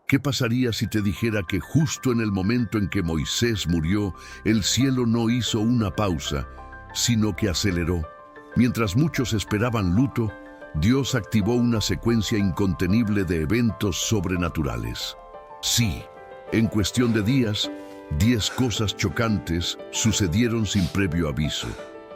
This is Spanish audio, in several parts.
¿Qué pasaría si te dijera que justo en el momento en que Moisés murió, el cielo no hizo una pausa, sino que aceleró? Mientras muchos esperaban luto, Dios activó una secuencia incontenible de eventos sobrenaturales. Sí, en cuestión de días, 10 cosas chocantes sucedieron sin previo aviso.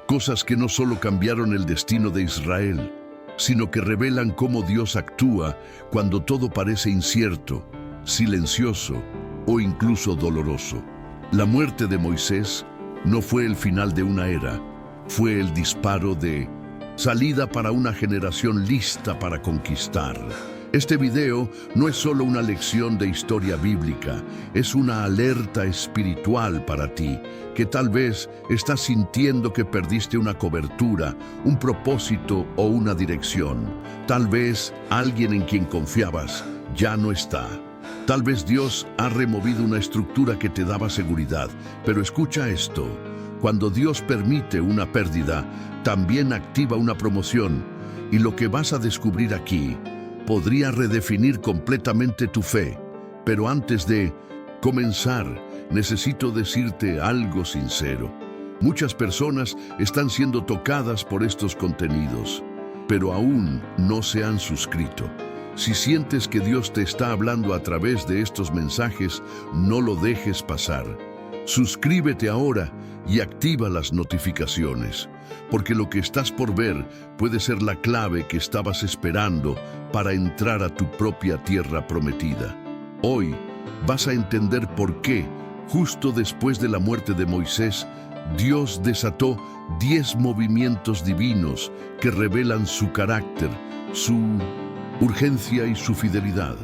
Cosas que no solo cambiaron el destino de Israel, sino que revelan cómo Dios actúa cuando todo parece incierto, silencioso o incluso doloroso. La muerte de Moisés no fue el final de una era, fue el disparo de salida para una generación lista para conquistar. Este video no es solo una lección de historia bíblica, es una alerta espiritual para ti, que tal vez estás sintiendo que perdiste una cobertura, un propósito o una dirección. Tal vez alguien en quien confiabas ya no está. Tal vez Dios ha removido una estructura que te daba seguridad, pero escucha esto. Cuando Dios permite una pérdida, también activa una promoción, y lo que vas a descubrir aquí podría redefinir completamente tu fe. Pero antes de comenzar, necesito decirte algo sincero. Muchas personas están siendo tocadas por estos contenidos, pero aún no se han suscrito. Si sientes que Dios te está hablando a través de estos mensajes, no lo dejes pasar. Suscríbete ahora y activa las notificaciones, porque lo que estás por ver puede ser la clave que estabas esperando para entrar a tu propia tierra prometida. Hoy vas a entender por qué, justo después de la muerte de Moisés, Dios desató 10 movimientos divinos que revelan su carácter, su urgencia y su fidelidad.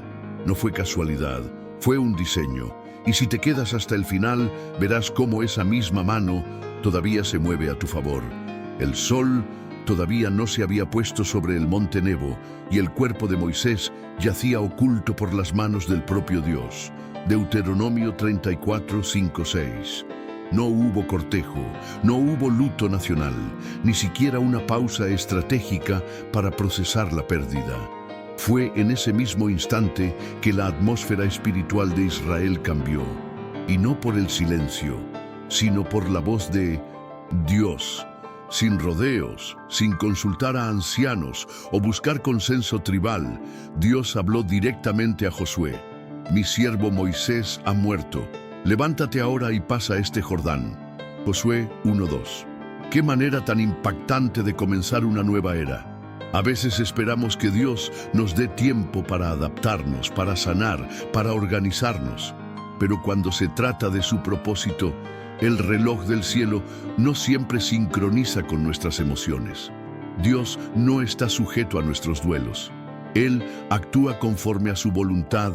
No fue casualidad, fue un diseño. Y si te quedas hasta el final, verás cómo esa misma mano todavía se mueve a tu favor. El sol todavía no se había puesto sobre el monte Nebo, y el cuerpo de Moisés yacía oculto por las manos del propio Dios. Deuteronomio 34, 5, 6. No hubo cortejo, no hubo luto nacional, ni siquiera una pausa estratégica para procesar la pérdida. Fue en ese mismo instante que la atmósfera espiritual de Israel cambió, y no por el silencio, sino por la voz de Dios. Sin rodeos, sin consultar a ancianos o buscar consenso tribal, Dios habló directamente a Josué. Mi siervo Moisés ha muerto. Levántate ahora y pasa este Jordán. Josué 1:2. Qué manera tan impactante de comenzar una nueva era. A veces esperamos que Dios nos dé tiempo para adaptarnos, para sanar, para organizarnos. Pero cuando se trata de su propósito, el reloj del cielo no siempre sincroniza con nuestras emociones. Dios no está sujeto a nuestros duelos. Él actúa conforme a su voluntad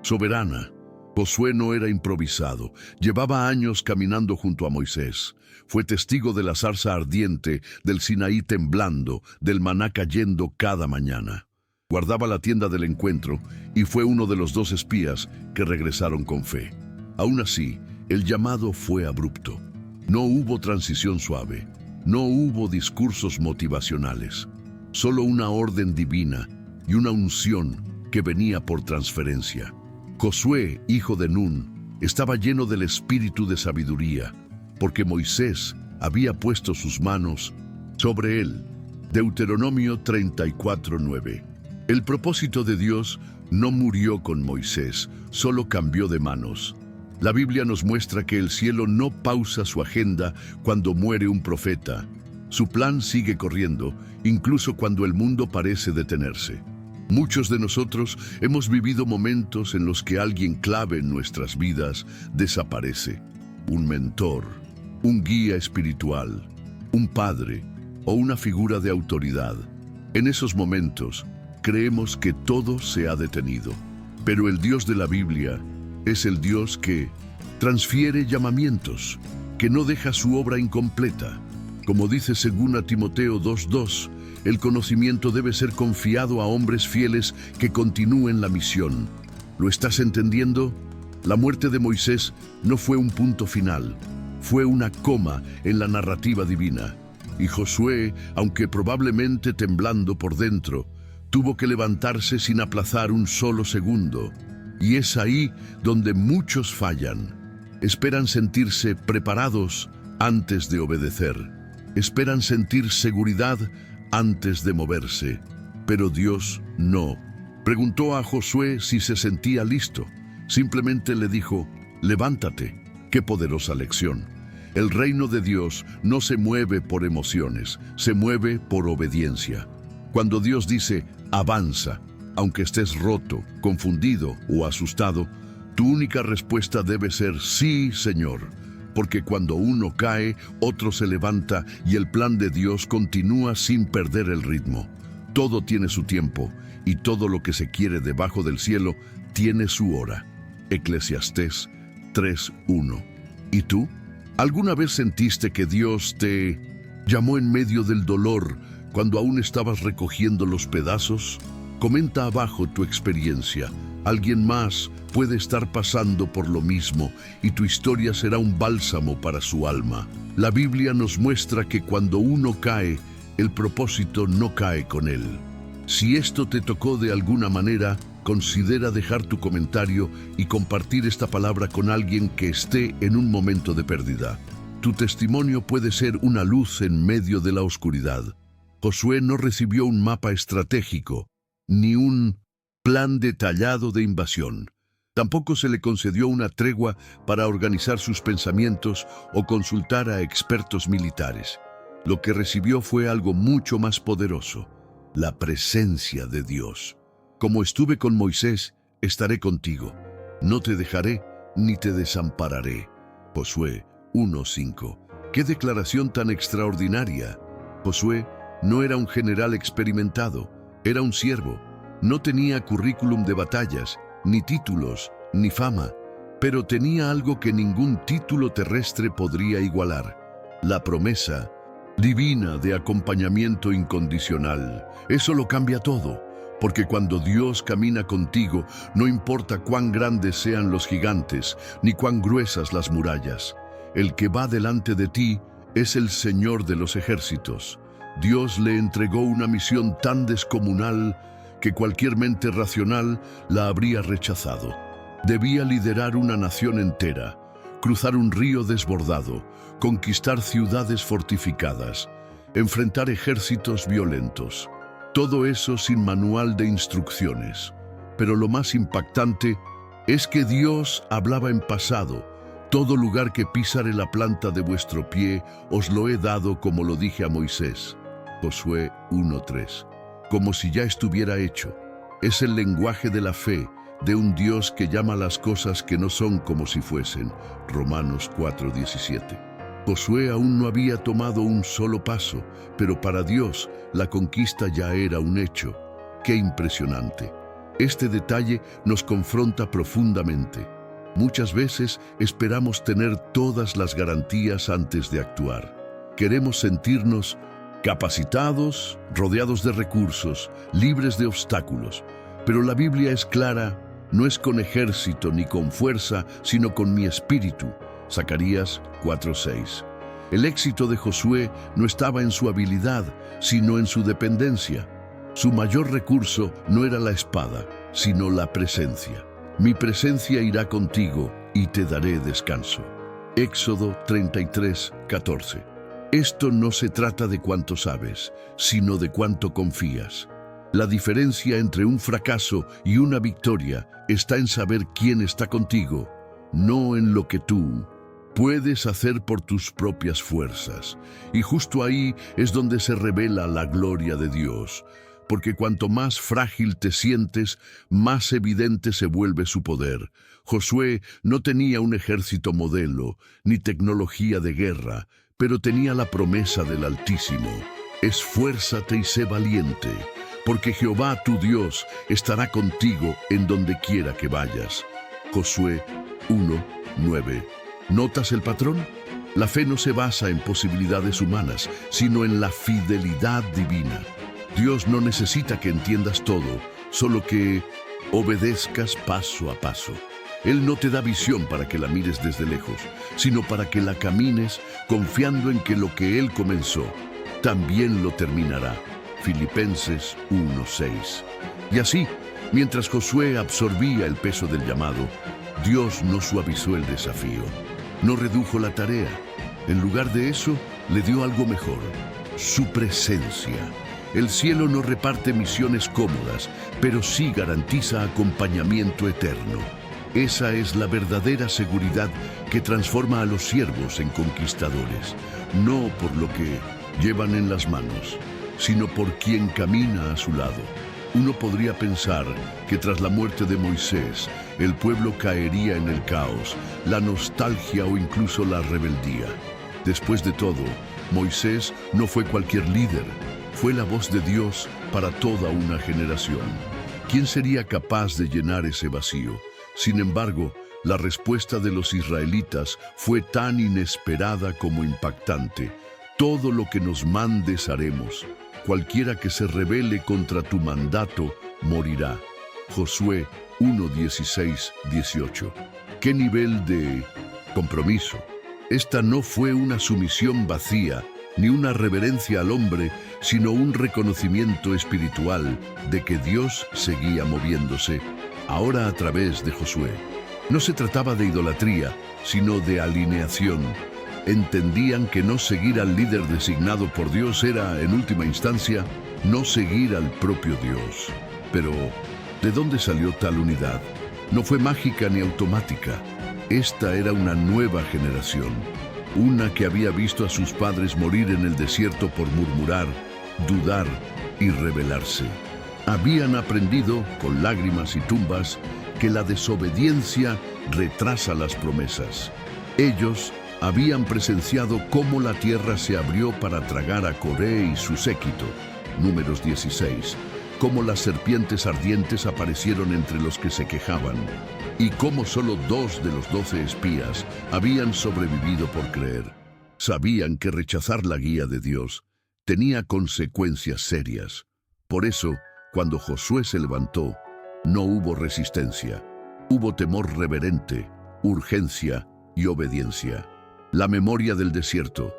soberana. Josué no era improvisado, llevaba años caminando junto a Moisés. Fue testigo de la zarza ardiente, del Sinaí temblando, del maná cayendo cada mañana. Guardaba la tienda del encuentro y fue uno de los 2 espías que regresaron con fe. Aún así, el llamado fue abrupto. No hubo transición suave, no hubo discursos motivacionales, solo una orden divina y una unción que venía por transferencia. Josué, hijo de Nun, estaba lleno del espíritu de sabiduría, porque Moisés había puesto sus manos sobre él. Deuteronomio 34:9. El propósito de Dios no murió con Moisés, solo cambió de manos. La Biblia nos muestra que el cielo no pausa su agenda cuando muere un profeta. Su plan sigue corriendo, incluso cuando el mundo parece detenerse. Muchos de nosotros hemos vivido momentos en los que alguien clave en nuestras vidas desaparece. Un mentor, un guía espiritual, un padre o una figura de autoridad. En esos momentos, creemos que todo se ha detenido. Pero el Dios de la Biblia es el Dios que transfiere llamamientos, que no deja su obra incompleta. Como dice 2 Timoteo 2:2, el conocimiento debe ser confiado a hombres fieles que continúen la misión. ¿Lo estás entendiendo? La muerte de Moisés no fue un punto final, fue una coma en la narrativa divina. Y Josué, aunque probablemente temblando por dentro, tuvo que levantarse sin aplazar un solo segundo. Y es ahí donde muchos fallan. Esperan sentirse preparados antes de obedecer. Esperan sentir seguridad antes de moverse. Pero Dios no. Preguntó a Josué si se sentía listo. Simplemente le dijo, levántate. ¡Qué poderosa lección! El reino de Dios no se mueve por emociones, se mueve por obediencia. Cuando Dios dice, avanza, aunque estés roto, confundido o asustado, tu única respuesta debe ser sí, Señor, porque cuando uno cae, otro se levanta y el plan de Dios continúa sin perder el ritmo. Todo tiene su tiempo y todo lo que se quiere debajo del cielo tiene su hora. Eclesiastés 3:1. ¿Y tú? ¿Alguna vez sentiste que Dios te llamó en medio del dolor cuando aún estabas recogiendo los pedazos? Comenta abajo tu experiencia. Alguien más puede estar pasando por lo mismo y tu historia será un bálsamo para su alma. La Biblia nos muestra que cuando uno cae, el propósito no cae con él. Si esto te tocó de alguna manera, considera dejar tu comentario y compartir esta palabra con alguien que esté en un momento de pérdida. Tu testimonio puede ser una luz en medio de la oscuridad. Josué no recibió un mapa estratégico, ni un plan detallado de invasión. Tampoco se le concedió una tregua para organizar sus pensamientos o consultar a expertos militares. Lo que recibió fue algo mucho más poderoso, la presencia de Dios. Como estuve con Moisés, estaré contigo. No te dejaré ni te desampararé. Josué 1:5. ¡Qué declaración tan extraordinaria! Josué no era un general experimentado, era un siervo. No tenía currículum de batallas, ni títulos, ni fama, pero tenía algo que ningún título terrestre podría igualar: la promesa divina de acompañamiento incondicional. Eso lo cambia todo. Porque cuando Dios camina contigo, no importa cuán grandes sean los gigantes, ni cuán gruesas las murallas. El que va delante de ti es el Señor de los ejércitos. Dios le entregó una misión tan descomunal que cualquier mente racional la habría rechazado. Debía liderar una nación entera, cruzar un río desbordado, conquistar ciudades fortificadas, enfrentar ejércitos violentos. Todo eso sin manual de instrucciones. Pero lo más impactante es que Dios hablaba en pasado. Todo lugar que pisare la planta de vuestro pie os lo he dado, como lo dije a Moisés. Josué 1:3. Como si ya estuviera hecho. Es el lenguaje de la fe, de un Dios que llama las cosas que no son como si fuesen. Romanos 4:17. Josué aún no había tomado un solo paso, pero para Dios la conquista ya era un hecho. ¡Qué impresionante! Este detalle nos confronta profundamente. Muchas veces esperamos tener todas las garantías antes de actuar. Queremos sentirnos capacitados, rodeados de recursos, libres de obstáculos. Pero la Biblia es clara: no es con ejército ni con fuerza, sino con mi espíritu. Zacarías 4:6. El éxito de Josué no estaba en su habilidad, sino en su dependencia. Su mayor recurso no era la espada, sino la presencia. Mi presencia irá contigo y te daré descanso. Éxodo 33:14. Esto no se trata de cuánto sabes, sino de cuánto confías. La diferencia entre un fracaso y una victoria está en saber quién está contigo, no en lo que tú puedes hacer por tus propias fuerzas. Y justo ahí es donde se revela la gloria de Dios, porque cuanto más frágil te sientes, más evidente se vuelve su poder. Josué no tenía un ejército modelo, ni tecnología de guerra, pero tenía la promesa del Altísimo: esfuérzate y sé valiente, porque Jehová tu Dios estará contigo en donde quiera que vayas. Josué 1:9. ¿Notas el patrón? La fe no se basa en posibilidades humanas, sino en la fidelidad divina. Dios no necesita que entiendas todo, solo que obedezcas paso a paso. Él no te da visión para que la mires desde lejos, sino para que la camines confiando en que lo que Él comenzó, también lo terminará. Filipenses 1:6. Y así, Mientras Josué absorbía el peso del llamado, Dios no suavizó el desafío, no redujo la tarea. En lugar de eso, le dio algo mejor: su presencia. El cielo no reparte misiones cómodas, pero sí garantiza acompañamiento eterno. Esa es la verdadera seguridad que transforma a los siervos en conquistadores, no por lo que llevan en las manos, sino por quien camina a su lado. Uno podría pensar que tras la muerte de Moisés, el pueblo caería en el caos, la nostalgia o incluso la rebeldía. Después de todo, Moisés no fue cualquier líder, fue la voz de Dios para toda una generación. ¿Quién sería capaz de llenar ese vacío? Sin embargo, la respuesta de los israelitas fue tan inesperada como impactante. Todo lo que nos mandes haremos. Cualquiera que se rebele contra tu mandato morirá. Josué 1:16-18. ¿Qué nivel de compromiso? Esta no fue una sumisión vacía, ni una reverencia al hombre, sino un reconocimiento espiritual de que Dios seguía moviéndose, ahora a través de Josué. No se trataba de idolatría, sino de alineación. Entendían que no seguir al líder designado por Dios era, en última instancia, no seguir al propio Dios. Pero, ¿de dónde salió tal unidad? No fue mágica ni automática. Esta era una nueva generación, una que había visto a sus padres morir en el desierto por murmurar, dudar y rebelarse. Habían aprendido, con lágrimas y tumbas, que la desobediencia retrasa las promesas. Ellos habían presenciado cómo la tierra se abrió para tragar a Coré y su séquito, Números 16, cómo las serpientes ardientes aparecieron entre los que se quejaban, y cómo solo 2 de los 12 espías habían sobrevivido por creer. Sabían que rechazar la guía de Dios tenía consecuencias serias. Por eso, cuando Josué se levantó, no hubo resistencia. Hubo temor reverente, urgencia y obediencia. La memoria del desierto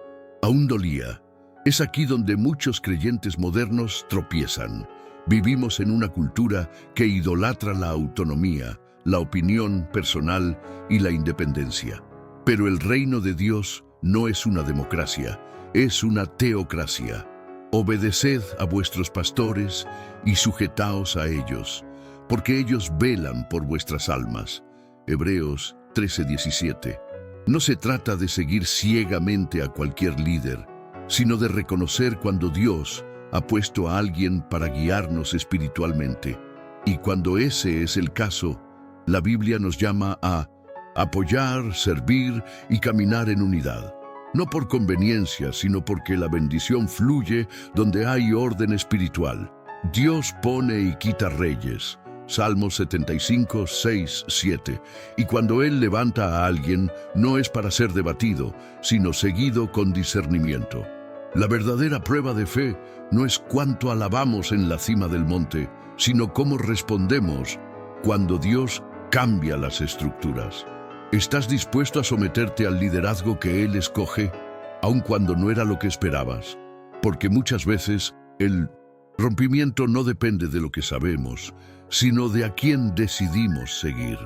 aún dolía. Es aquí donde muchos creyentes modernos tropiezan. Vivimos en una cultura que idolatra la autonomía, la opinión personal y la independencia. Pero el reino de Dios no es una democracia, es una teocracia. Obedeced a vuestros pastores y sujetaos a ellos, porque ellos velan por vuestras almas. Hebreos 13:17. No se trata de seguir ciegamente a cualquier líder, sino de reconocer cuando Dios ha puesto a alguien para guiarnos espiritualmente. Y cuando ese es el caso, la Biblia nos llama a apoyar, servir y caminar en unidad. No por conveniencia, sino porque la bendición fluye donde hay orden espiritual. Dios pone y quita reyes. Salmos 75, 6, 7. Y cuando Él levanta a alguien, no es para ser debatido, sino seguido con discernimiento. La verdadera prueba de fe no es cuánto alabamos en la cima del monte, sino cómo respondemos cuando Dios cambia las estructuras. ¿Estás dispuesto a someterte al liderazgo que Él escoge, aun cuando no era lo que esperabas? Porque muchas veces el rompimiento no depende de lo que sabemos, sino de a quién decidimos seguir.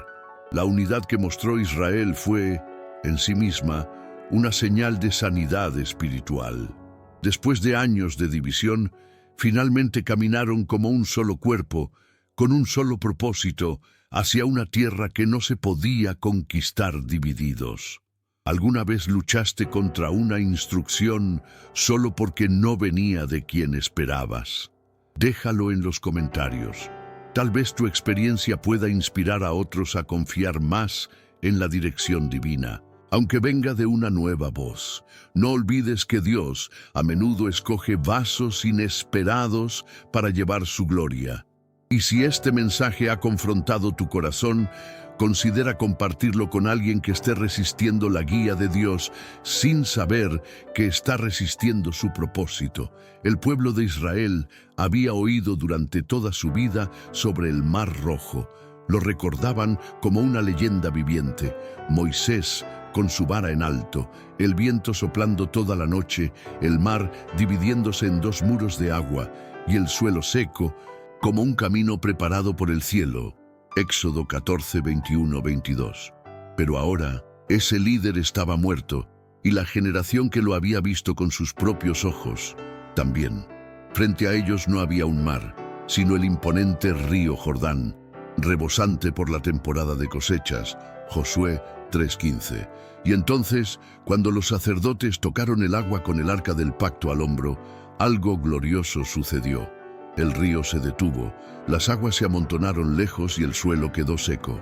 La unidad que mostró Israel fue, en sí misma, una señal de sanidad espiritual. Después de años de división, finalmente caminaron como un solo cuerpo, con un solo propósito, hacia una tierra que no se podía conquistar divididos. ¿Alguna vez luchaste contra una instrucción solo porque no venía de quien esperabas? Déjalo en los comentarios. Tal vez tu experiencia pueda inspirar a otros a confiar más en la dirección divina, aunque venga de una nueva voz. No olvides que Dios a menudo escoge vasos inesperados para llevar su gloria. Y si este mensaje ha confrontado tu corazón, considera compartirlo con alguien que esté resistiendo la guía de Dios sin saber que está resistiendo su propósito. El pueblo de Israel había oído durante toda su vida sobre el Mar Rojo. Lo recordaban como una leyenda viviente. Moisés con su vara en alto, el viento soplando toda la noche, el mar dividiéndose en 2 muros de agua y el suelo seco. como un camino preparado por el cielo. Éxodo 14, 21, 22. Pero ahora, ese líder estaba muerto, y la generación que lo había visto con sus propios ojos, también. Frente a ellos no había un mar, sino el imponente río Jordán, rebosante por la temporada de cosechas. Josué 3:15. Y entonces, cuando los sacerdotes tocaron el agua con el arca del pacto al hombro, algo glorioso sucedió. El río se detuvo, las aguas se amontonaron lejos y el suelo quedó seco.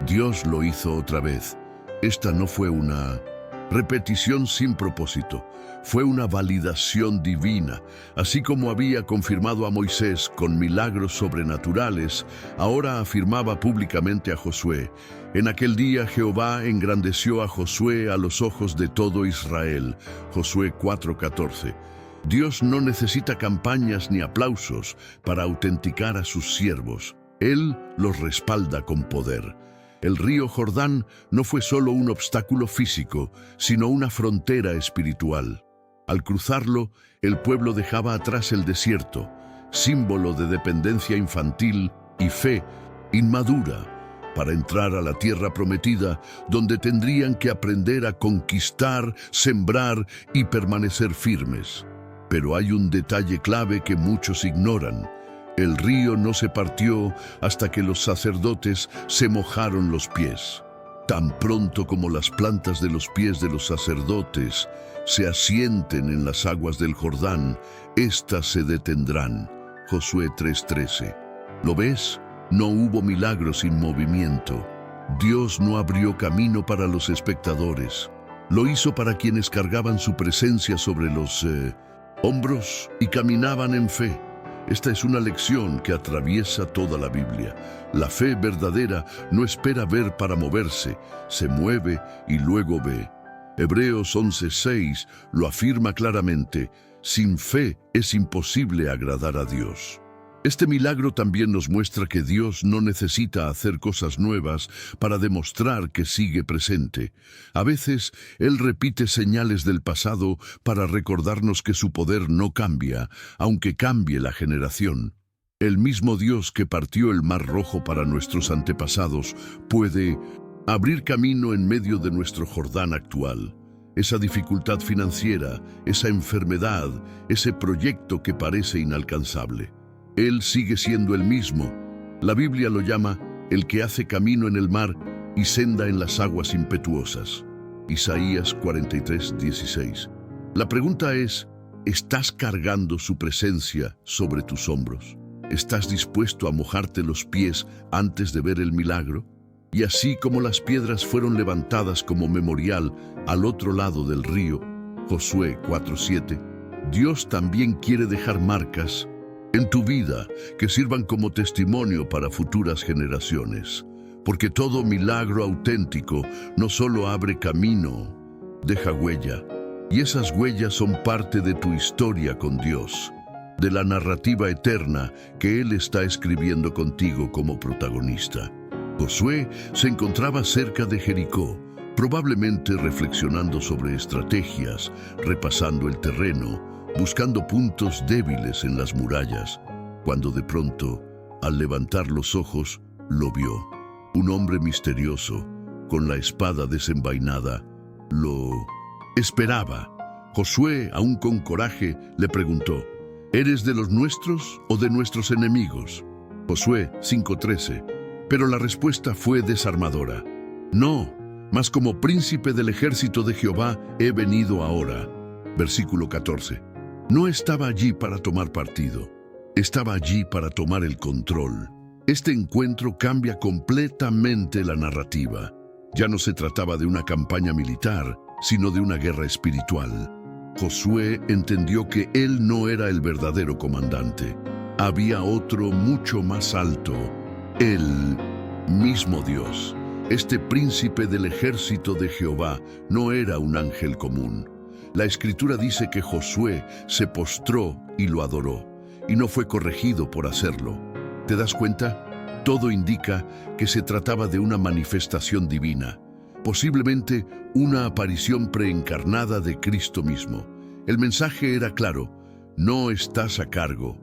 Dios lo hizo otra vez. Esta no fue una repetición sin propósito, fue una validación divina. Así como había confirmado a Moisés con milagros sobrenaturales, ahora afirmaba públicamente a Josué. En aquel día Jehová engrandeció a Josué a los ojos de todo Israel. Josué 4:14. Dios no necesita campañas ni aplausos para autenticar a sus siervos. Él los respalda con poder. El río Jordán no fue solo un obstáculo físico, sino una frontera espiritual. Al cruzarlo, el pueblo dejaba atrás el desierto, símbolo de dependencia infantil y fe inmadura, para entrar a la tierra prometida, donde tendrían que aprender a conquistar, sembrar y permanecer firmes. Pero hay un detalle clave que muchos ignoran. El río no se partió hasta que los sacerdotes se mojaron los pies. Tan pronto como las plantas de los pies de los sacerdotes se asienten en las aguas del Jordán, éstas se detendrán. Josué 3:13. ¿Lo ves? No hubo milagro sin movimiento. Dios no abrió camino para los espectadores. Lo hizo para quienes cargaban su presencia sobre los hombros y caminaban en fe. Esta es una lección que atraviesa toda la Biblia. La fe verdadera no espera ver para moverse, se mueve y luego ve. Hebreos 11:6 lo afirma claramente: sin fe es imposible agradar a Dios. Este milagro también nos muestra que Dios no necesita hacer cosas nuevas para demostrar que sigue presente. A veces, Él repite señales del pasado para recordarnos que su poder no cambia, aunque cambie la generación. El mismo Dios que partió el Mar Rojo para nuestros antepasados puede abrir camino en medio de nuestro Jordán actual. Esa dificultad financiera, esa enfermedad, ese proyecto que parece inalcanzable. Él sigue siendo el mismo. La Biblia lo llama el que hace camino en el mar y senda en las aguas impetuosas. Isaías 43:16. La pregunta es, ¿estás cargando su presencia sobre tus hombros? ¿Estás dispuesto a mojarte los pies antes de ver el milagro? Y así como las piedras fueron levantadas como memorial al otro lado del río, Josué 4:7, Dios también quiere dejar marcas en tu vida que sirvan como testimonio para futuras generaciones. Porque todo milagro auténtico no solo abre camino, deja huella. Y esas huellas son parte de tu historia con Dios, de la narrativa eterna que Él está escribiendo contigo como protagonista. Josué se encontraba cerca de Jericó, probablemente reflexionando sobre estrategias, repasando el terreno, buscando puntos débiles en las murallas, cuando de pronto, al levantar los ojos, lo vio. Un hombre misterioso, con la espada desenvainada, lo esperaba. Josué, aún con coraje, le preguntó: ¿eres de los nuestros o de nuestros enemigos? Josué 5:13. Pero la respuesta fue desarmadora. No, mas como príncipe del ejército de Jehová he venido ahora. Versículo 14. No estaba allí para tomar partido, estaba allí para tomar el control. Este encuentro cambia completamente la narrativa. Ya no se trataba de una campaña militar, sino de una guerra espiritual. Josué entendió que él no era el verdadero comandante. Había otro mucho más alto, el mismo Dios. Este príncipe del ejército de Jehová no era un ángel común. La Escritura dice que Josué se postró y lo adoró, y no fue corregido por hacerlo. ¿Te das cuenta? Todo indica que se trataba de una manifestación divina, posiblemente una aparición preencarnada de Cristo mismo. El mensaje era claro: no estás a cargo,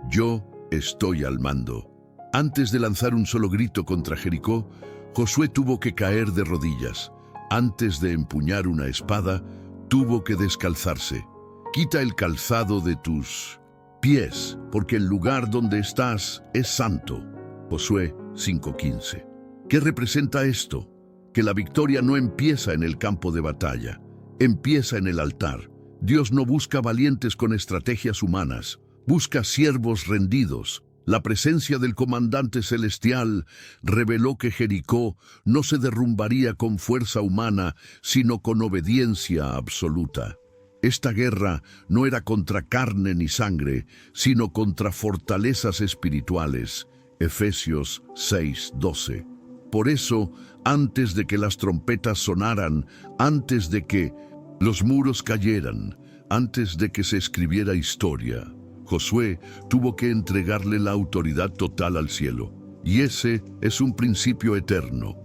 yo estoy al mando. Antes de lanzar un solo grito contra Jericó, Josué tuvo que caer de rodillas. Antes de empuñar una espada, tuvo que descalzarse. Quita el calzado de tus pies, porque el lugar donde estás es santo. Josué 5:15. ¿Qué representa esto? Que la victoria no empieza en el campo de batalla, empieza en el altar. Dios no busca valientes con estrategias humanas, busca siervos rendidos. La presencia del comandante celestial reveló que Jericó no se derrumbaría con fuerza humana, sino con obediencia absoluta. Esta guerra no era contra carne ni sangre, sino contra fortalezas espirituales. Efesios 6:12. Por eso, antes de que las trompetas sonaran, antes de que los muros cayeran, antes de que se escribiera historia, Josué tuvo que entregarle la autoridad total al cielo. Y ese es un principio eterno.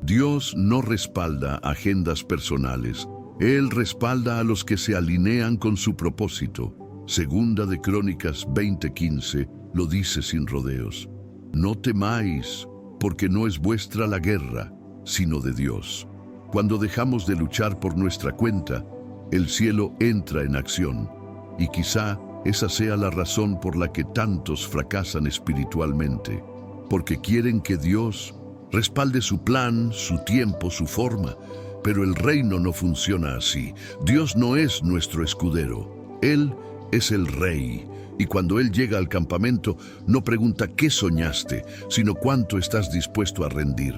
Dios no respalda agendas personales. Él respalda a los que se alinean con su propósito. Segunda de Crónicas 20:15 lo dice sin rodeos. No temáis, porque no es vuestra la guerra, sino de Dios. Cuando dejamos de luchar por nuestra cuenta, el cielo entra en acción. Y quizá esa sea la razón por la que tantos fracasan espiritualmente, porque quieren que Dios respalde su plan, su tiempo, su forma, pero el reino no funciona así. Dios no es nuestro escudero, Él es el rey, y cuando Él llega al campamento no pregunta qué soñaste, sino cuánto estás dispuesto a rendir.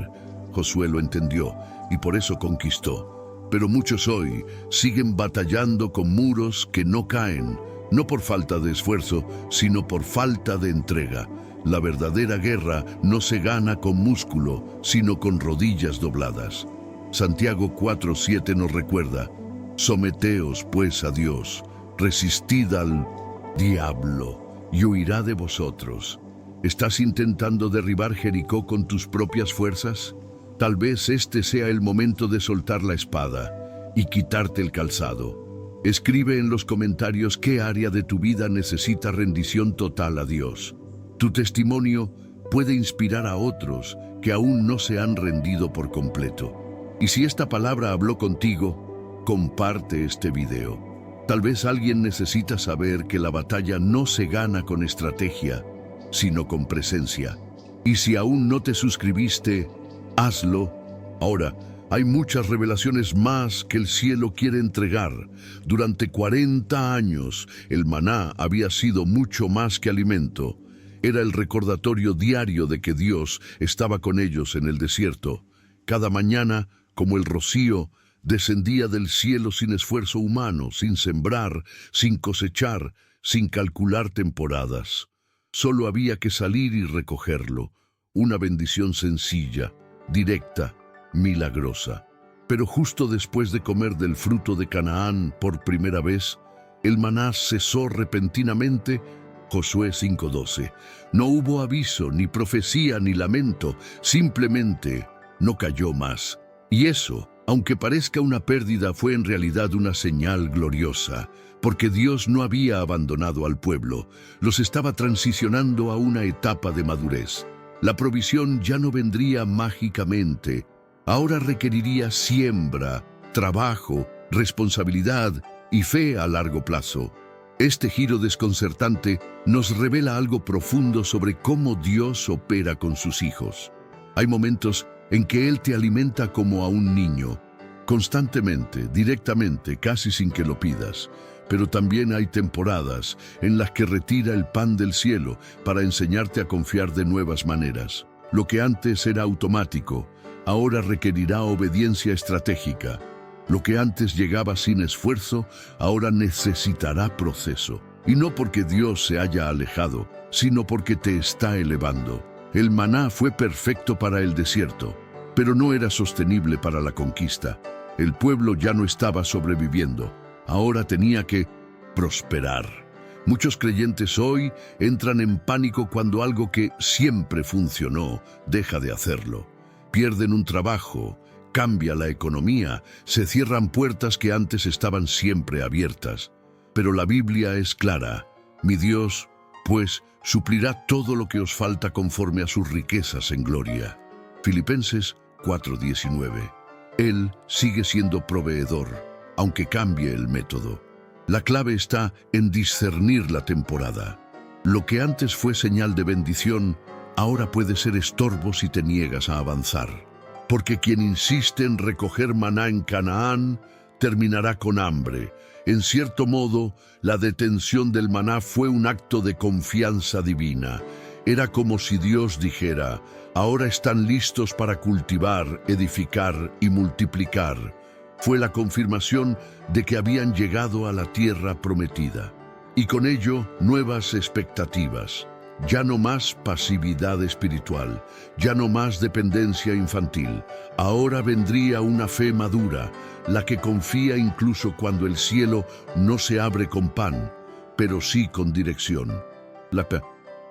Josué lo entendió y por eso conquistó, pero muchos hoy siguen batallando con muros que no caen, no por falta de esfuerzo, sino por falta de entrega. La verdadera guerra no se gana con músculo, sino con rodillas dobladas. Santiago 4:7 nos recuerda: someteos pues a Dios, resistid al diablo, y huirá de vosotros. ¿Estás intentando derribar Jericó con tus propias fuerzas? Tal vez este sea el momento de soltar la espada y quitarte el calzado. Escribe en los comentarios qué área de tu vida necesita rendición total a Dios. Tu testimonio puede inspirar a otros que aún no se han rendido por completo. Y si esta palabra habló contigo, comparte este video. Tal vez alguien necesita saber que la batalla no se gana con estrategia, sino con presencia. Y si aún no te suscribiste, hazlo ahora. Hay muchas revelaciones más que el cielo quiere entregar. Durante 40 años, el maná había sido mucho más que alimento. Era el recordatorio diario de que Dios estaba con ellos en el desierto. Cada mañana, como el rocío, descendía del cielo sin esfuerzo humano, sin sembrar, sin cosechar, sin calcular temporadas. Solo había que salir y recogerlo. Una bendición sencilla, directa, milagrosa. Pero justo después de comer del fruto de Canaán por primera vez, el maná cesó repentinamente. Josué 5:12. No hubo aviso, ni profecía, ni lamento, simplemente no cayó más. Y eso, aunque parezca una pérdida, fue en realidad una señal gloriosa, porque Dios no había abandonado al pueblo, los estaba transicionando a una etapa de madurez. La provisión ya no vendría mágicamente. Ahora requeriría siembra, trabajo, responsabilidad y fe a largo plazo. Este giro desconcertante nos revela algo profundo sobre cómo Dios opera con sus hijos. Hay momentos en que Él te alimenta como a un niño, constantemente, directamente, casi sin que lo pidas. Pero también hay temporadas en las que retira el pan del cielo para enseñarte a confiar de nuevas maneras. Lo que antes era automático, ahora requerirá obediencia estratégica. Lo que antes llegaba sin esfuerzo, ahora necesitará proceso. Y no porque Dios se haya alejado, sino porque te está elevando. El maná fue perfecto para el desierto, pero no era sostenible para la conquista. El pueblo ya no estaba sobreviviendo, ahora tenía que prosperar. Muchos creyentes hoy entran en pánico cuando algo que siempre funcionó deja de hacerlo. Pierden un trabajo, cambia la economía, se cierran puertas que antes estaban siempre abiertas. Pero la Biblia es clara: mi Dios pues suplirá todo lo que os falta conforme a sus riquezas en gloria. Filipenses 4:19. Él sigue siendo proveedor, aunque cambie el método. La clave está en discernir la temporada. Lo que antes fue señal de bendición, ahora puede ser estorbo si te niegas a avanzar. Porque quien insiste en recoger maná en Canaán, terminará con hambre. En cierto modo, la detención del maná fue un acto de confianza divina. Era como si Dios dijera: ahora están listos para cultivar, edificar y multiplicar. Fue la confirmación de que habían llegado a la tierra prometida. Y con ello, nuevas expectativas. Ya no más pasividad espiritual, ya no más dependencia infantil. Ahora vendría una fe madura, la que confía incluso cuando el cielo no se abre con pan, pero sí con dirección.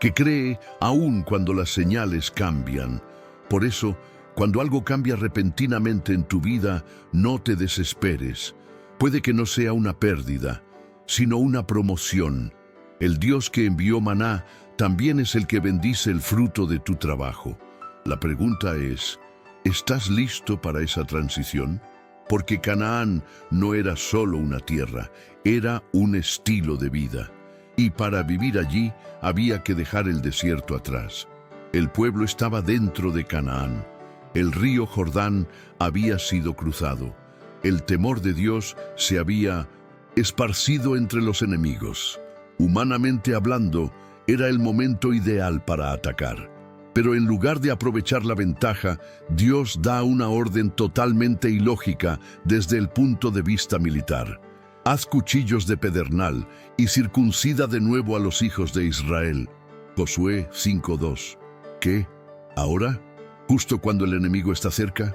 Que cree aún cuando las señales cambian. Por eso, cuando algo cambia repentinamente en tu vida, no te desesperes. Puede que no sea una pérdida, sino una promoción. El Dios que envió maná también es el que bendice el fruto de tu trabajo. La pregunta es, ¿estás listo para esa transición? Porque Canaán no era solo una tierra, era un estilo de vida. Y para vivir allí había que dejar el desierto atrás. El pueblo estaba dentro de Canaán. El río Jordán había sido cruzado. El temor de Dios se había esparcido entre los enemigos. Humanamente hablando, era el momento ideal para atacar. Pero en lugar de aprovechar la ventaja, Dios da una orden totalmente ilógica desde el punto de vista militar. Haz cuchillos de pedernal y circuncida de nuevo a los hijos de Israel. Josué 5:2. ¿Qué? ¿Ahora? ¿Justo cuando el enemigo está cerca?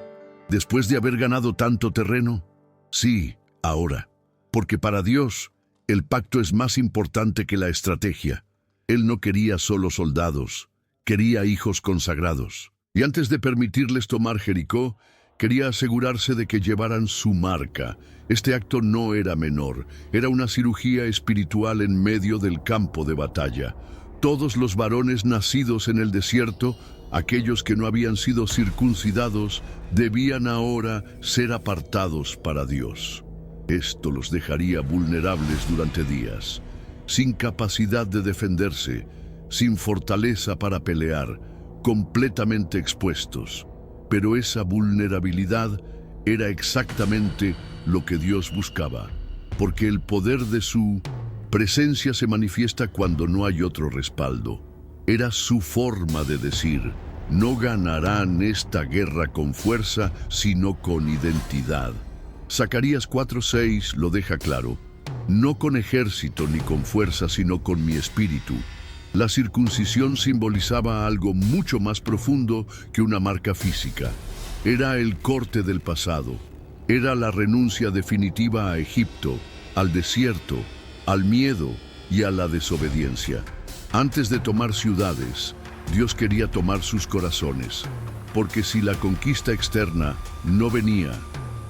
¿Después de haber ganado tanto terreno? Sí, ahora. Porque para Dios, el pacto es más importante que la estrategia. Él no quería solo soldados, quería hijos consagrados. Y antes de permitirles tomar Jericó, quería asegurarse de que llevaran su marca. Este acto no era menor, era una cirugía espiritual en medio del campo de batalla. Todos los varones nacidos en el desierto, aquellos que no habían sido circuncidados, debían ahora ser apartados para Dios. Esto los dejaría vulnerables durante días, sin capacidad de defenderse, sin fortaleza para pelear, completamente expuestos. Pero esa vulnerabilidad era exactamente lo que Dios buscaba, porque el poder de su presencia se manifiesta cuando no hay otro respaldo. Era su forma de decir: no ganarán esta guerra con fuerza, sino con identidad. Zacarías 4:6 lo deja claro: no con ejército ni con fuerza, sino con mi espíritu. La circuncisión simbolizaba algo mucho más profundo que una marca física. Era el corte del pasado. Era la renuncia definitiva a Egipto, al desierto, al miedo y a la desobediencia. Antes de tomar ciudades, Dios quería tomar sus corazones, porque si la conquista externa no venía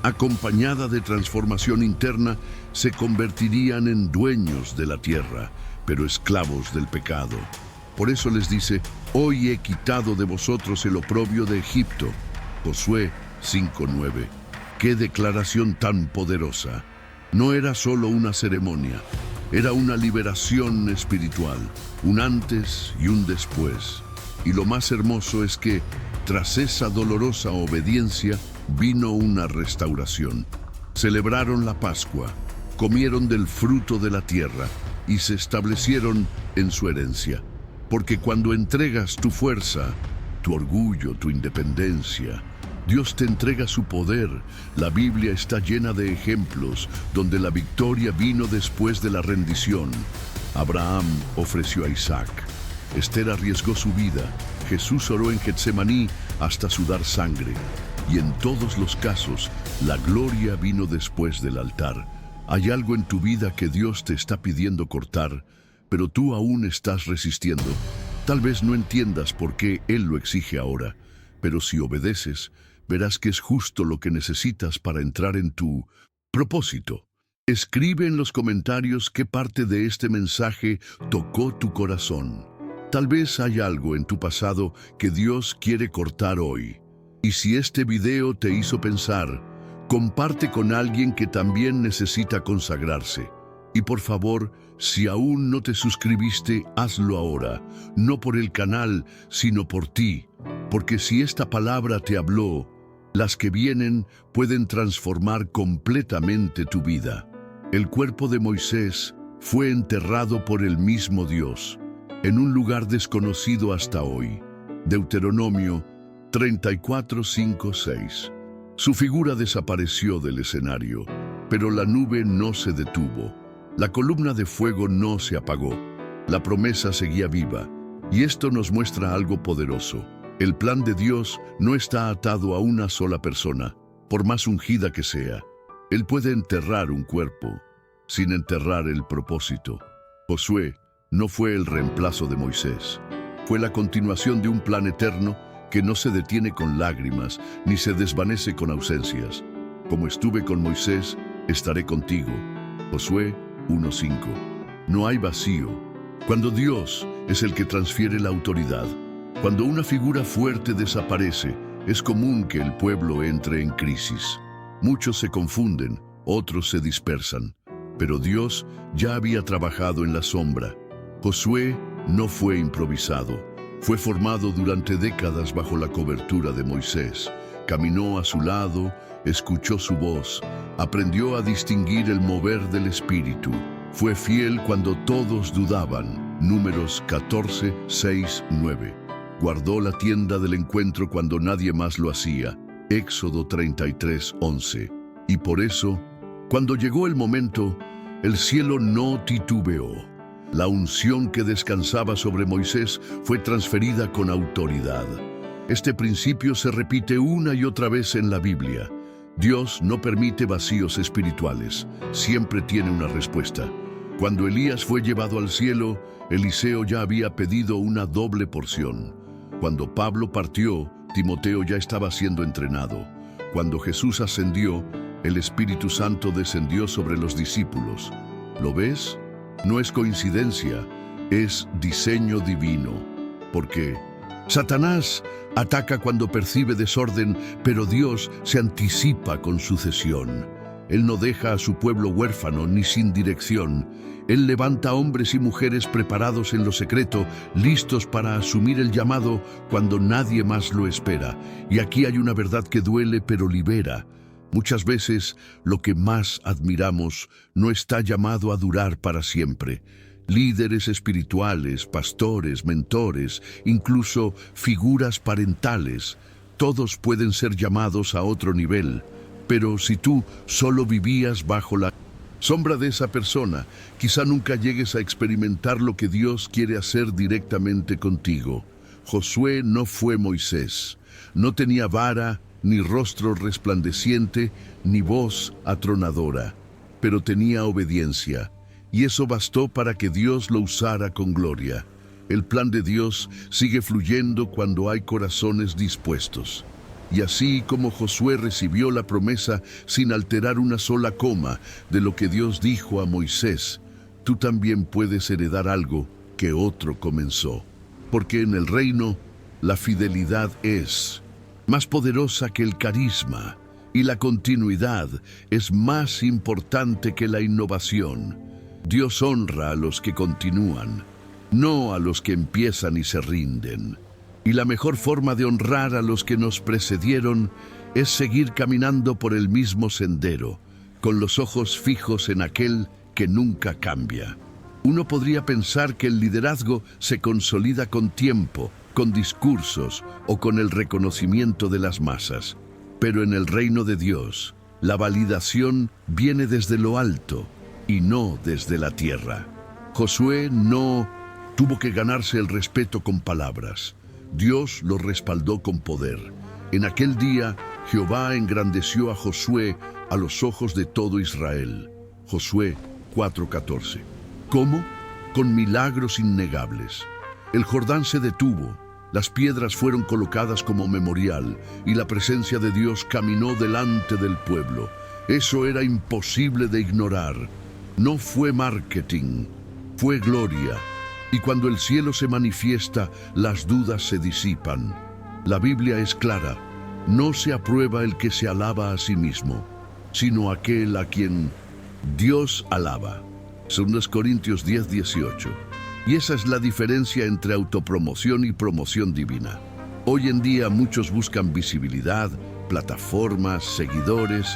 acompañada de transformación interna, se convertirían en dueños de la tierra, pero esclavos del pecado. Por eso les dice: hoy he quitado de vosotros el oprobio de Egipto. Josué 5:9. ¡Qué declaración tan poderosa! No era solo una ceremonia, era una liberación espiritual, un antes y un después. Y lo más hermoso es que, tras esa dolorosa obediencia, vino una restauración. Celebraron la Pascua, comieron del fruto de la tierra y se establecieron en su herencia. Porque cuando entregas tu fuerza, tu orgullo, tu independencia, Dios te entrega su poder. La Biblia está llena de ejemplos donde la victoria vino después de la rendición. Abraham ofreció a Isaac. Esther arriesgó su vida. Jesús oró en Getsemaní hasta sudar sangre. Y en todos los casos, la gloria vino después del altar. Hay algo en tu vida que Dios te está pidiendo cortar, pero tú aún estás resistiendo. Tal vez no entiendas por qué Él lo exige ahora, pero si obedeces, verás que es justo lo que necesitas para entrar en tu propósito. Escribe en los comentarios qué parte de este mensaje tocó tu corazón. Tal vez hay algo en tu pasado que Dios quiere cortar hoy. Y si este video te hizo pensar, comparte con alguien que también necesita consagrarse. Y por favor, si aún no te suscribiste, hazlo ahora, no por el canal, sino por ti. Porque si esta palabra te habló, las que vienen pueden transformar completamente tu vida. El cuerpo de Moisés fue enterrado por el mismo Dios, en un lugar desconocido hasta hoy. Deuteronomio 34, 5, 6. Su figura desapareció del escenario, pero la nube no se detuvo. La columna de fuego no se apagó. La promesa seguía viva, y esto nos muestra algo poderoso. El plan de Dios no está atado a una sola persona, por más ungida que sea. Él puede enterrar un cuerpo, sin enterrar el propósito. Josué no fue el reemplazo de Moisés. Fue la continuación de un plan eterno que no se detiene con lágrimas, ni se desvanece con ausencias. Como estuve con Moisés, estaré contigo. Josué 1:5. No hay vacío. Cuando Dios es el que transfiere la autoridad, cuando una figura fuerte desaparece, es común que el pueblo entre en crisis. Muchos se confunden, otros se dispersan. Pero Dios ya había trabajado en la sombra. Josué no fue improvisado. Fue formado durante décadas bajo la cobertura de Moisés. Caminó a su lado, escuchó su voz, aprendió a distinguir el mover del Espíritu. Fue fiel cuando todos dudaban. Números 14, 6, 9. Guardó la tienda del encuentro cuando nadie más lo hacía. Éxodo 33, 11. Y por eso, cuando llegó el momento, el cielo no titubeó. La unción que descansaba sobre Moisés fue transferida con autoridad. Este principio se repite una y otra vez en la Biblia. Dios no permite vacíos espirituales, siempre tiene una respuesta. Cuando Elías fue llevado al cielo, Eliseo ya había pedido una doble porción. Cuando Pablo partió, Timoteo ya estaba siendo entrenado. Cuando Jesús ascendió, el Espíritu Santo descendió sobre los discípulos. ¿Lo ves? No es coincidencia, es diseño divino. Porque Satanás ataca cuando percibe desorden, pero Dios se anticipa con sucesión. Él no deja a su pueblo huérfano ni sin dirección. Él levanta hombres y mujeres preparados en lo secreto, listos para asumir el llamado cuando nadie más lo espera. Y aquí hay una verdad que duele pero libera. Muchas veces lo que más admiramos no está llamado a durar para siempre. Líderes espirituales, pastores, mentores, incluso figuras parentales, todos pueden ser llamados a otro nivel. Pero si tú solo vivías bajo la sombra de esa persona, quizá nunca llegues a experimentar lo que Dios quiere hacer directamente contigo. Josué no fue Moisés. No tenía vara, ni rostro resplandeciente, ni voz atronadora, pero tenía obediencia, y eso bastó para que Dios lo usara con gloria. El plan de Dios sigue fluyendo cuando hay corazones dispuestos. Y así como Josué recibió la promesa sin alterar una sola coma de lo que Dios dijo a Moisés, tú también puedes heredar algo que otro comenzó. Porque en el reino, la fidelidad es más poderosa que el carisma, y la continuidad es más importante que la innovación. Dios honra a los que continúan, no a los que empiezan y se rinden. Y la mejor forma de honrar a los que nos precedieron es seguir caminando por el mismo sendero, con los ojos fijos en aquel que nunca cambia. Uno podría pensar que el liderazgo se consolida con tiempo, con discursos o con el reconocimiento de las masas. Pero en el reino de Dios, la validación viene desde lo alto y no desde la tierra. Josué no tuvo que ganarse el respeto con palabras. Dios lo respaldó con poder. En aquel día, Jehová engrandeció a Josué a los ojos de todo Israel. Josué 4:14. ¿Cómo? Con milagros innegables. El Jordán se detuvo, las piedras fueron colocadas como memorial y la presencia de Dios caminó delante del pueblo. Eso era imposible de ignorar. No fue marketing, fue gloria. Y cuando el cielo se manifiesta, las dudas se disipan. La Biblia es clara. No se aprueba el que se alaba a sí mismo, sino aquel a quien Dios alaba. 2 Corintios 10:18. Y esa es la diferencia entre autopromoción y promoción divina. Hoy en día muchos buscan visibilidad, plataformas, seguidores,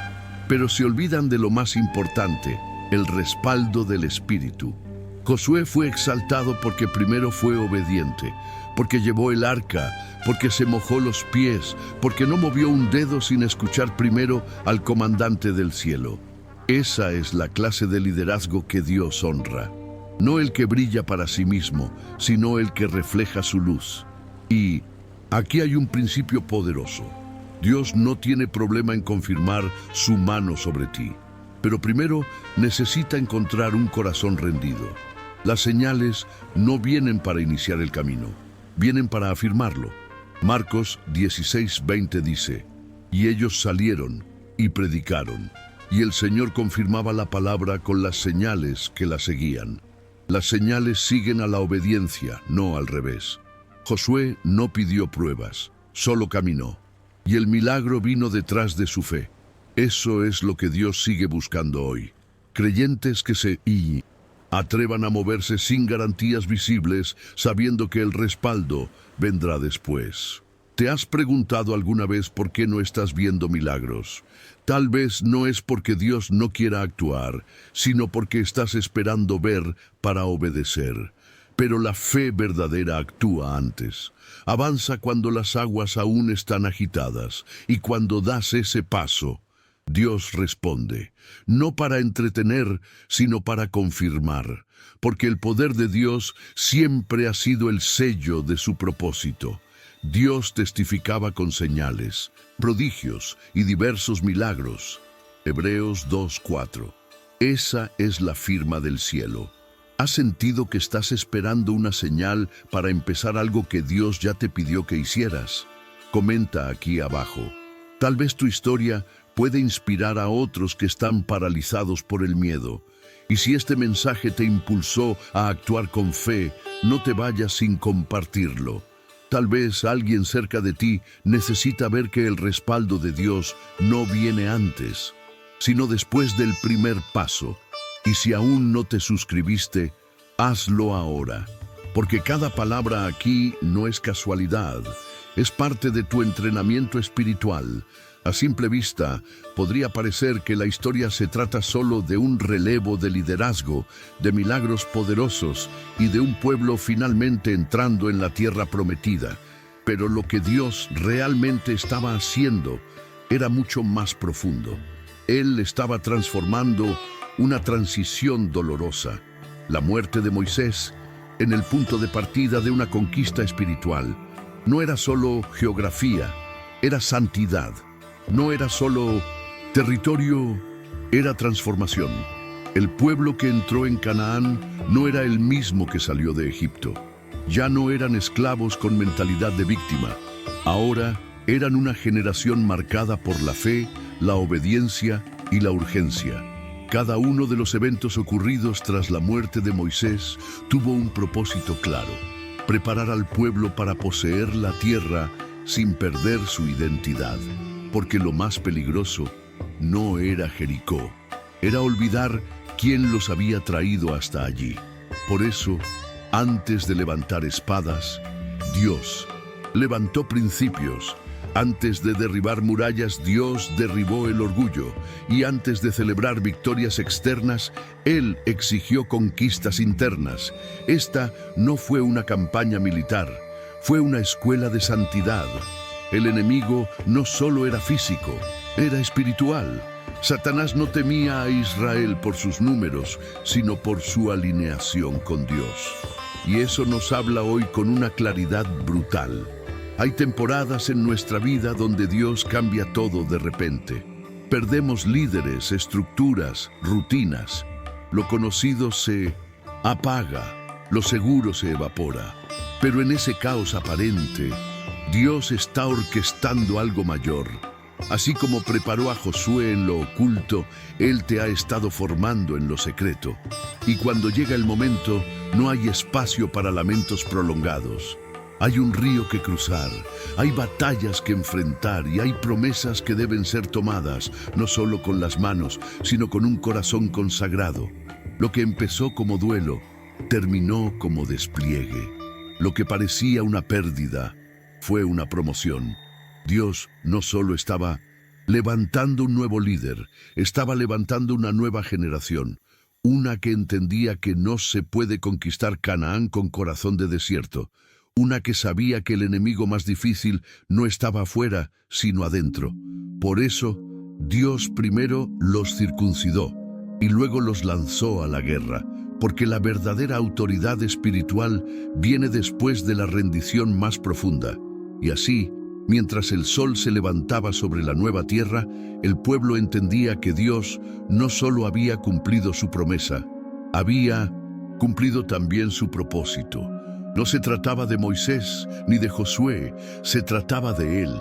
pero se olvidan de lo más importante, el respaldo del Espíritu. Josué fue exaltado porque primero fue obediente, porque llevó el arca, porque se mojó los pies, porque no movió un dedo sin escuchar primero al comandante del cielo. Esa es la clase de liderazgo que Dios honra. No el que brilla para sí mismo, sino el que refleja su luz. Y aquí hay un principio poderoso. Dios no tiene problema en confirmar su mano sobre ti, pero primero necesita encontrar un corazón rendido. Las señales no vienen para iniciar el camino, vienen para afirmarlo. Marcos 16:20 dice, y ellos salieron y predicaron, y el Señor confirmaba la palabra con las señales que la seguían. Las señales siguen a la obediencia, no al revés. Josué no pidió pruebas, solo caminó, y el milagro vino detrás de su fe. Eso es lo que Dios sigue buscando hoy. Creyentes que se atrevan a moverse sin garantías visibles, sabiendo que el respaldo vendrá después. ¿Te has preguntado alguna vez por qué no estás viendo milagros? Tal vez no es porque Dios no quiera actuar, sino porque estás esperando ver para obedecer. Pero la fe verdadera actúa antes. Avanza cuando las aguas aún están agitadas, y cuando das ese paso, Dios responde, no para entretener, sino para confirmar, porque el poder de Dios siempre ha sido el sello de su propósito. Dios testificaba con señales, prodigios y diversos milagros. Hebreos 2:4. Esa es la firma del cielo. ¿Has sentido que estás esperando una señal para empezar algo que Dios ya te pidió que hicieras? Comenta aquí abajo. Tal vez tu historia puede inspirar a otros que están paralizados por el miedo. Y si este mensaje te impulsó a actuar con fe, no te vayas sin compartirlo. Tal vez alguien cerca de ti necesita ver que el respaldo de Dios no viene antes, sino después del primer paso. Y si aún no te suscribiste, hazlo ahora, porque cada palabra aquí no es casualidad, es parte de tu entrenamiento espiritual. A simple vista, podría parecer que la historia se trata solo de un relevo de liderazgo, de milagros poderosos y de un pueblo finalmente entrando en la tierra prometida. Pero lo que Dios realmente estaba haciendo era mucho más profundo. Él estaba transformando una transición dolorosa, la muerte de Moisés, en el punto de partida de una conquista espiritual. No era solo geografía, era santidad. No era solo territorio, era transformación. El pueblo que entró en Canaán no era el mismo que salió de Egipto. Ya no eran esclavos con mentalidad de víctima. Ahora eran una generación marcada por la fe, la obediencia y la urgencia. Cada uno de los eventos ocurridos tras la muerte de Moisés tuvo un propósito claro: preparar al pueblo para poseer la tierra sin perder su identidad. Porque lo más peligroso no era Jericó, era olvidar quién los había traído hasta allí. Por eso, antes de levantar espadas, Dios levantó principios. Antes de derribar murallas, Dios derribó el orgullo. Y antes de celebrar victorias externas, Él exigió conquistas internas. Esta no fue una campaña militar, fue una escuela de santidad. El enemigo no solo era físico, era espiritual. Satanás no temía a Israel por sus números, sino por su alineación con Dios. Y eso nos habla hoy con una claridad brutal. Hay temporadas en nuestra vida donde Dios cambia todo de repente. Perdemos líderes, estructuras, rutinas. Lo conocido se apaga, lo seguro se evapora. Pero en ese caos aparente, Dios está orquestando algo mayor. Así como preparó a Josué en lo oculto, Él te ha estado formando en lo secreto. Y cuando llega el momento, no hay espacio para lamentos prolongados. Hay un río que cruzar, hay batallas que enfrentar y hay promesas que deben ser tomadas, no solo con las manos, sino con un corazón consagrado. Lo que empezó como duelo, terminó como despliegue. Lo que parecía una pérdida, fue una promoción. Dios no solo estaba levantando un nuevo líder, estaba levantando una nueva generación, una que entendía que no se puede conquistar Canaán con corazón de desierto, una que sabía que el enemigo más difícil no estaba afuera, sino adentro. Por eso, Dios primero los circuncidó y luego los lanzó a la guerra, porque la verdadera autoridad espiritual viene después de la rendición más profunda. Y así, mientras el sol se levantaba sobre la nueva tierra, el pueblo entendía que Dios no solo había cumplido su promesa, había cumplido también su propósito. No se trataba de Moisés ni de Josué, se trataba de Él.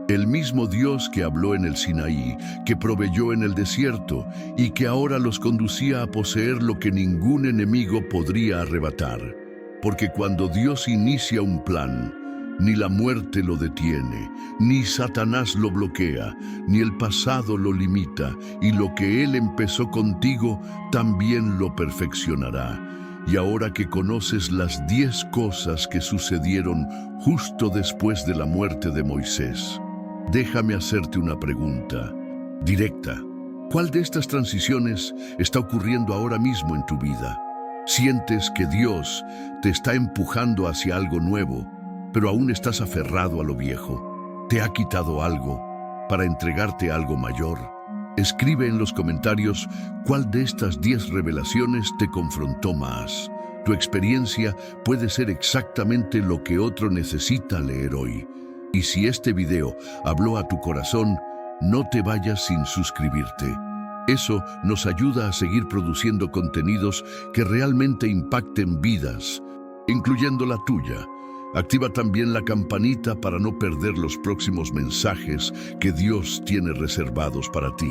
El mismo Dios que habló en el Sinaí, que proveyó en el desierto y que ahora los conducía a poseer lo que ningún enemigo podría arrebatar. Porque cuando Dios inicia un plan, ni la muerte lo detiene, ni Satanás lo bloquea, ni el pasado lo limita, y lo que Él empezó contigo también lo perfeccionará. Y ahora que conoces las 10 cosas que sucedieron justo después de la muerte de Moisés, déjame hacerte una pregunta directa. ¿Cuál de estas transiciones está ocurriendo ahora mismo en tu vida? ¿Sientes que Dios te está empujando hacia algo nuevo, pero aún estás aferrado a lo viejo? ¿Te ha quitado algo para entregarte algo mayor? Escribe en los comentarios cuál de estas 10 revelaciones te confrontó más. Tu experiencia puede ser exactamente lo que otro necesita leer hoy. Y si este video habló a tu corazón, no te vayas sin suscribirte. Eso nos ayuda a seguir produciendo contenidos que realmente impacten vidas, incluyendo la tuya. Activa también la campanita para no perder los próximos mensajes que Dios tiene reservados para ti.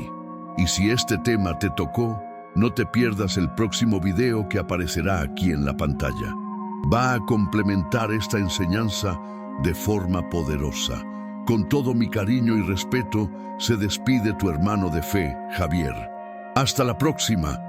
Y si este tema te tocó, no te pierdas el próximo video que aparecerá aquí en la pantalla. Va a complementar esta enseñanza de forma poderosa. Con todo mi cariño y respeto, se despide tu hermano de fe, Javier. Hasta la próxima.